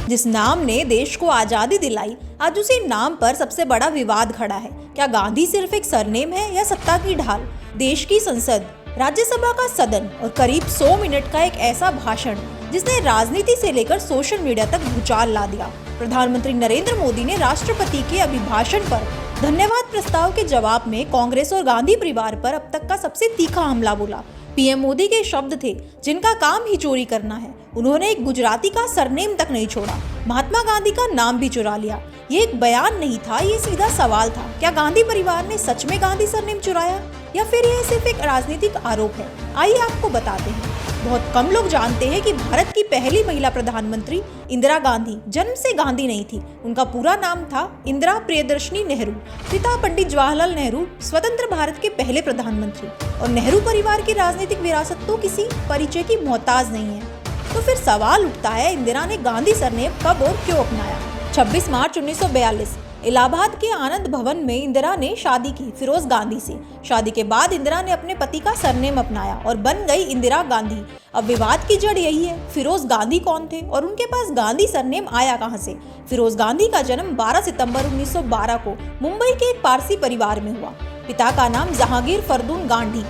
जिस नाम ने देश को आजादी दिलाई, आज उसी नाम पर सबसे बड़ा विवाद खड़ा है। क्या गांधी सिर्फ एक सरनेम है या सत्ता की ढाल? देश की संसद, राज्यसभा का सदन और करीब 100 मिनट का एक ऐसा भाषण जिसने राजनीति से लेकर सोशल मीडिया तक भूचाल ला दिया। प्रधानमंत्री नरेंद्र मोदी ने राष्ट्रपति के अभिभाषण पर धन्यवाद प्रस्ताव के जवाब में कांग्रेस और गांधी परिवार पर अब तक का सबसे तीखा हमला बोला। पीएम मोदी के शब्द थे, जिनका काम ही चोरी करना है। उन्होंने एक गुजराती का सरनेम तक नहीं छोड़ा, महात्मा गांधी का नाम भी चुरा लिया। ये एक बयान नहीं था, ये सीधा सवाल था। क्या गांधी परिवार ने सच में गांधी सरनेम चुराया या फिर यह सिर्फ एक राजनीतिक आरोप है? आइए आपको बताते हैं। बहुत कम लोग जानते हैं कि भारत की पहली महिला प्रधानमंत्री इंदिरा गांधी जन्म से गांधी नहीं थी। उनका पूरा नाम था इंदिरा प्रियदर्शनी नेहरू। पिता पंडित जवाहरलाल नेहरू स्वतंत्र भारत के पहले प्रधानमंत्री, और नेहरू परिवार की राजनीतिक विरासत तो किसी परिचय की मोहताज नहीं है। तो फिर सवाल उठता है, इंदिरा ने गांधी सरनेम कब और क्यों अपनाया? 26 मार्च 1942 इलाहाबाद के आनंद भवन में इंदिरा ने शादी की फिरोज गांधी से। शादी के बाद इंदिरा ने अपने पति का सरनेम अपनाया और बन गई इंदिरा गांधी। अब विवाद की जड़ यही है, फिरोज गांधी कौन थे और उनके पास गांधी सरनेम आया कहां से? फिरोज गांधी का जन्म 12 सितंबर 1912 को मुंबई के एक पारसी परिवार में हुआ। पिता का नाम जहांगीर फरदून गांधी,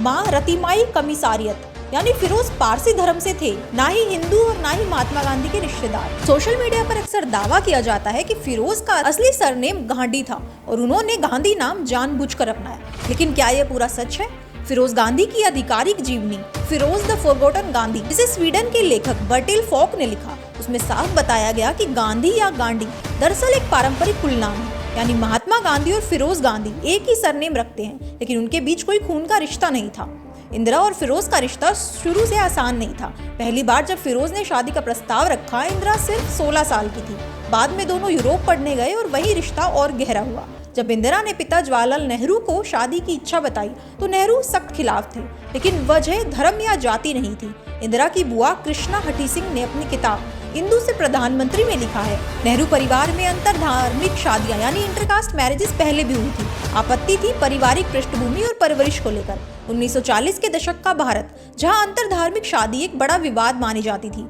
माँ रतीमाई कमिसारियत, यानी फिरोज पारसी धर्म से थे, ना ही हिंदू और ना ही महात्मा गांधी के रिश्तेदार। सोशल मीडिया पर अक्सर दावा किया जाता है कि फिरोज का असली सरनेम गांधी था और उन्होंने गांधी नाम जानबूझकर अपनाया। लेकिन क्या यह पूरा सच है? फिरोज गांधी की आधिकारिक जीवनी फिरोज द फॉरगॉटन गांधी, जिसे स्वीडन के लेखक बर्टेल फॉक ने लिखा, उसमें साफ बताया गया कि गांधी या गांडी दरअसल एक पारंपरिक कुल नाम है। यानी महात्मा गांधी और फिरोज गांधी एक ही सरनेम रखते हैं, लेकिन उनके बीच कोई खून का रिश्ता नहीं था। इंदिरा और फिरोज का रिश्ता शुरू से आसान नहीं था। पहली बार जब फिरोज ने शादी का प्रस्ताव रखा, इंदिरा सिर्फ 16 साल की थी। बाद में दोनों यूरोप पढ़ने गए और वही रिश्ता और गहरा हुआ। जब इंदिरा ने पिता जवाहरलाल नेहरू को शादी की इच्छा बताई तो नेहरू सख्त खिलाफ थे, लेकिन वजह धर्म या जाति नहीं थी। इंदिरा की बुआ कृष्णा हठी सिंह ने अपनी किताब इंदु से प्रधानमंत्री में लिखा है, नेहरू परिवार में अंतर धार्मिक शादियां यानी इंटरकास्ट मैरिजेस पहले भी हुई थी। आपत्ति थी पारिवारिक पृष्ठभूमि और परवरिश को लेकर। 1940 के दशक का भारत, जहां अंतर धार्मिक शादी एक बड़ा विवाद मानी जाती थी।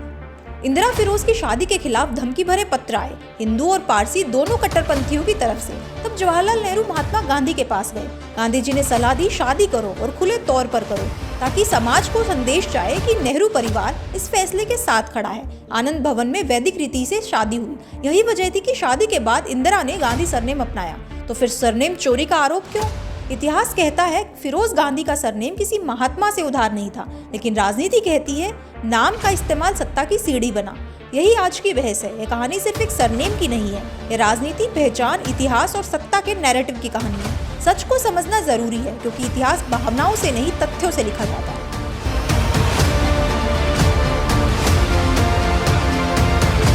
इंदिरा फिरोज की शादी के खिलाफ धमकी भरे पत्र आए, हिंदू और पारसी दोनों कट्टरपंथियों की तरफ से। तब जवाहरलाल नेहरू महात्मा गांधी के पास गए। गांधी जी ने सलाह दी, शादी करो और खुले तौर पर करो, ताकि समाज को संदेश जाए कि नेहरू परिवार इस फैसले के साथ खड़ा है। आनंद भवन में वैदिक रीति से शादी हुई। यही वजह थी कि शादी के बाद इंदिरा ने गांधी सरनेम अपनाया। तो फिर सरनेम चोरी का आरोप क्यों? इतिहास कहता है फिरोज गांधी का सरनेम किसी महात्मा से उधार नहीं था, लेकिन राजनीति कहती है नाम का इस्तेमाल सत्ता की सीढ़ी बना। यही आज की बहस है। यह कहानी सिर्फ एक सरनेम की नहीं है, यह राजनीति, पहचान, इतिहास और सत्ता के नैरेटिव की कहानी है। सच को समझना जरूरी है, क्योंकि इतिहास भावनाओं से नहीं, तथ्यों से लिखा जाता है।